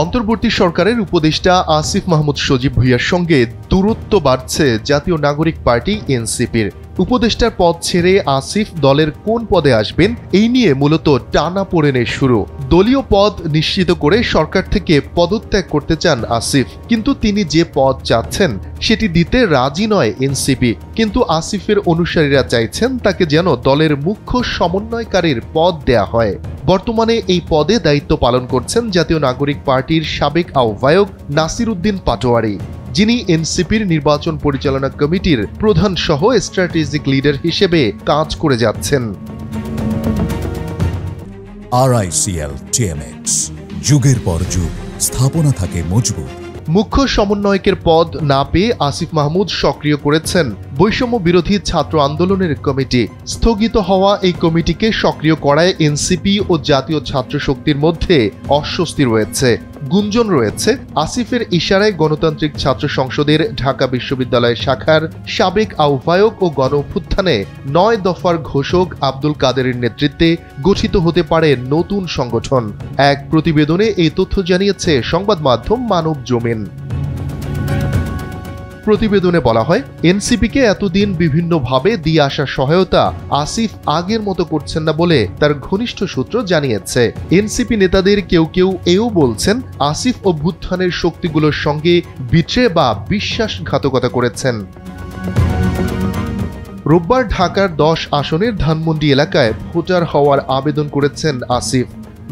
অন্তর্বর্তী সরকারের উপদেষ্টা আসিফ মাহমুদ সজীব ভুঁইয়ার সঙ্গে দূরত্ব বাড়ছে জাতীয় নাগরিক পার্টি এনসিপির। উপদেষ্টার পদ ছেড়ে আসিফ দলের কোন পদে আসবেন এই নিয়ে মূলত টানাপোড়েনের শুরু। দলীয় পদ নিশ্চিত করে সরকার থেকে পদত্যাগ করতে চান আসিফ, কিন্তু তিনি যে পদ চাচ্ছেন সেটি দিতে রাজি নয় এনসিপি। কিন্তু আসিফের অনুসারীরা চাইছেন তাকে যেন দলের মুখ্য সমন্বয়কারীর পদ দেয়া হয়। বর্তমানে এই পদে দায়িত্ব পালন করছেন জাতীয় নাগরিক পার্টির সাবেক আহ্বায়ক নাসির উদ্দিন পাটোয়ারি, যিনি এনসিপির নির্বাচন পরিচালনা কমিটির প্রধান সহ স্ট্র্যাটেজিক লিডার হিসেবে কাজ করে যাচ্ছেন। RICL TMX, যুগের পর যুগ স্থাপনা থাকে মজবুত। মুখ্য সমন্বয়কের পদ না পেয়ে আসিফ মাহমুদ সক্রিয় করেছেন বৈষম্য বিরোধী ছাত্র আন্দোলনের কমিটি। স্থগিত হওয়া এই কমিটিকে সক্রিয় করায় এনসিপি ও জাতীয় ছাত্র শক্তির মধ্যে অস্বস্তি রয়েছে। গুঞ্জন রয়েছে আসিফের ইশারায় গণতান্ত্রিক ছাত্র সংসদের ঢাকা বিশ্ববিদ্যালয় শাখার সাবেক আহ্বায়ক ও গণ অভ্যুত্থানে ৯ দফার ঘোষক আব্দুল কাদেরের নেতৃত্বে গঠিত হতে পারে নতুন সংগঠন। এক প্রতিবেদনে এই তথ্য জানিয়েছে সংবাদ মাধ্যম মানব জমিন। প্রতিবেদনে বলা হয়, এনসিপিকে এতদিন বিভিন্নভাবে দিয়ে আসা সহায়তা আসিফ আগের মতো করছেন না বলে তার ঘনিষ্ঠ সূত্র জানিয়েছে। এনসিপি নেতাদের কেউ কেউ এও বলছেন আসিফ অভ্যুত্থানের শক্তিগুলোর সঙ্গে বিট্রে বা বিশ্বাসঘাতকতা করেছেন। রোববার ঢাকার ১০ আসনের ধানমন্ডি এলাকায় ভোটার হওয়ার আবেদন করেছেন আসিফ।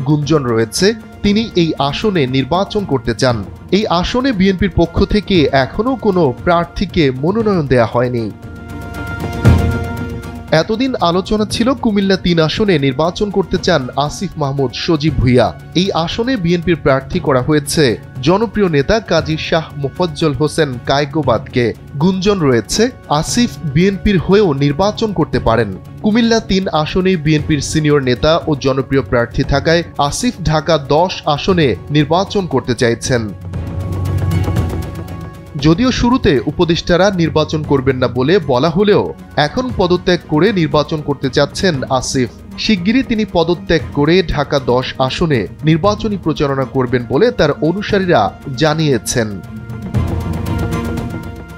গুঞ্জন রয়েছে তিনি এই আসনে নির্বাচন করতে চান। এই আসনে বিএনপির পক্ষ থেকে এখনো কোনো প্রার্থীকে মনোনয়ন দেয়া হয়নি। এতদিন আলোচনা ছিল কুমিল্লা ৩ আসনে নির্বাচন করতে চান আসিফ মাহমুদ সজীব ভুঁইয়া। এই আসনে বিএনপির প্রার্থী করা হয়েছে জনপ্রিয় নেতা কাজী শাহ মোফাজ্জল হোসেন কায়কোবাদকে। গুঞ্জন রয়েছে আসিফ বিএনপির হয়েও নির্বাচন করতে পারেন। কুমিল্লা ৩ আসনে বিএনপির সিনিয়র নেতা ও জনপ্রিয় প্রার্থী থাকায় আসিফ ঢাকা ১০ আসনে নির্বাচন করতে চাইছেন। যদিও শুরুতে উপদেষ্টারা নির্বাচন করবেন না বলে বলা হলেও এখন পদত্যাগ করে নির্বাচন করতে চাচ্ছেন আসিফ। শিগগিরই তিনি পদত্যাগ করে ঢাকা ১০ আসনে নির্বাচনী প্রচারণা করবেন বলে তার অনুসারীরা জানিয়েছেন।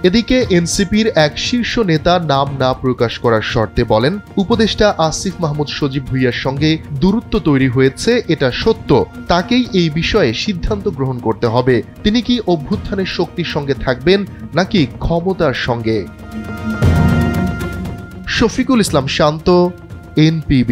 এদিকে এনসিপির এক শীর্ষ নেতা নাম না প্রকাশ করার শর্তে বলেন, উপদেষ্টা আসিফ মাহমুদ সজীব ভুঁইয়ার সঙ্গে দূরত্ব তৈরি হয়েছে এটা সত্য, তাকেই এই বিষয়ে সিদ্ধান্ত গ্রহণ করতে হবে। তিনি কি অভ্যুত্থানের শক্তির সঙ্গে থাকবেন নাকি ক্ষমতার সঙ্গে? শফিকুল ইসলাম শান্ত, NPB।